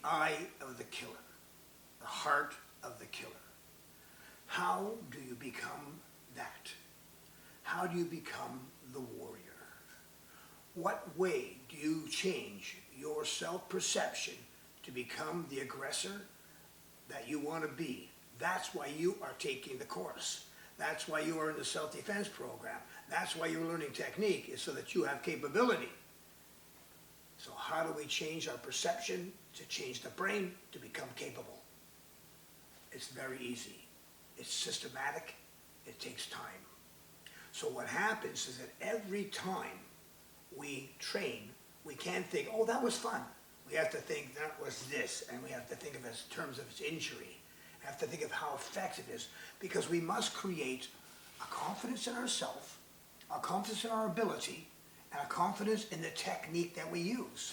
eye of the killer, the heart of the killer. How do you become that? How do you become the warrior? What way do you change your self-perception to become the aggressor that you want to be? That's why you are taking the course. That's why you are in the self-defense program. That's why you're learning technique, is so that you have capability. So how do we change our perception to change the brain to become capable? It's very easy. It's systematic. It takes time. So what happens is that every time we train, we can't think, oh, that was fun. We have to think that was this, and we have to think of it in terms of its injury. We have to think of how effective it is, because we must create a confidence in ourselves, a confidence in our ability, and a confidence in the technique that we use.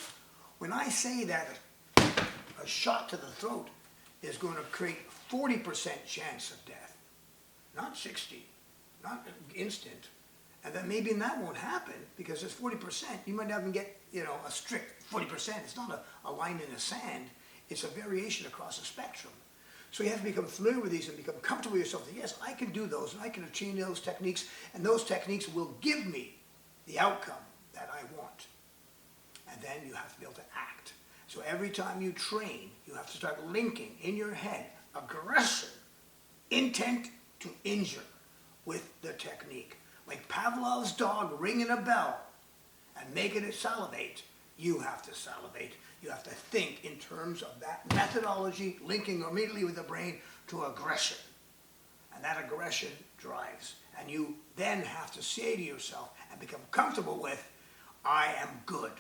When I say that a shot to the throat is going to create 40% chance of death, not 60, not instant, and then maybe that won't happen because it's 40%. You might not even get, a strict 40%. It's not a line in the sand. It's a variation across the spectrum. So you have to become familiar with these and become comfortable with yourself that, yes, I can do those and I can achieve those techniques, and those techniques will give me the outcome that I want. And then you have to be able to act. So every time you train, you have to start linking in your head aggression, intent to injure, with the technique. Like Pavlov's dog ringing a bell and making it salivate, you have to salivate. You have to think in terms of that methodology, linking immediately with the brain to aggression. And that aggression drives. And you then have to say to yourself and become comfortable with, I am good.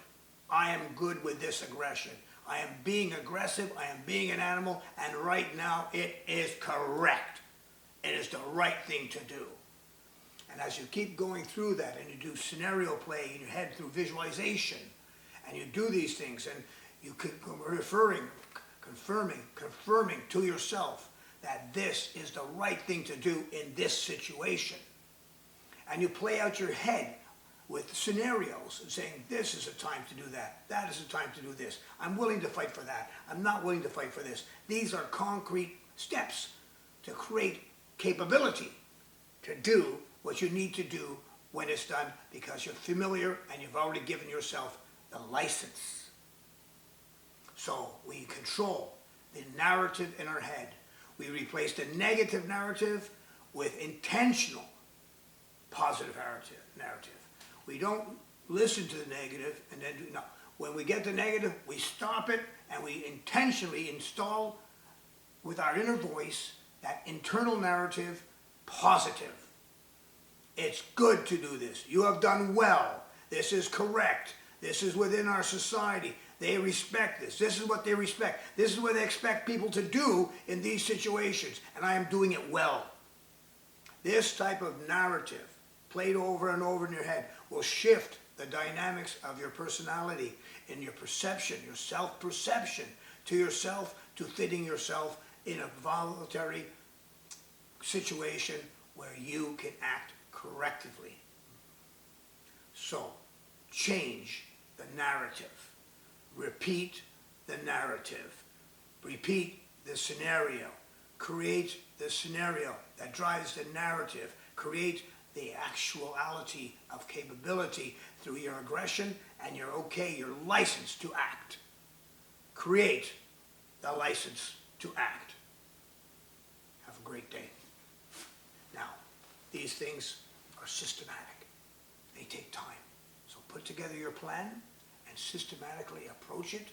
I am good with this aggression. I am being aggressive. I am being an animal. And right now it is correct. It is the right thing to do. And as you keep going through that and you do scenario play in your head through visualization, and you do these things and you keep confirming to yourself that this is the right thing to do in this situation. And you play out your head with scenarios and saying, this is a time to do that. That is a time to do this. I'm willing to fight for that. I'm not willing to fight for this. These are concrete steps to create capability to do what you need to do when it's done, because you're familiar and you've already given yourself the license. So we control the narrative in our head. We replace the negative narrative with intentional positive narrative. We don't listen to the negative and then do, no. When we get the negative, we stop it and we intentionally install with our inner voice that internal narrative, positive. It's good to do this. You have done well. This is correct. This is within our society. They respect this. This is what they respect. This is what they expect people to do in these situations, and I am doing it well. This type of narrative, played over and over in your head, will shift the dynamics of your personality and your perception, your self-perception to yourself, to fitting yourself in a voluntary situation where you can act correctively. So, change the narrative. Repeat the narrative. Repeat the scenario. Create the scenario that drives the narrative. Create the actuality of capability through your aggression and your license to act. Create the license to act. Have a great day. Now, these things are systematic. They take time. So put together your plan and systematically approach it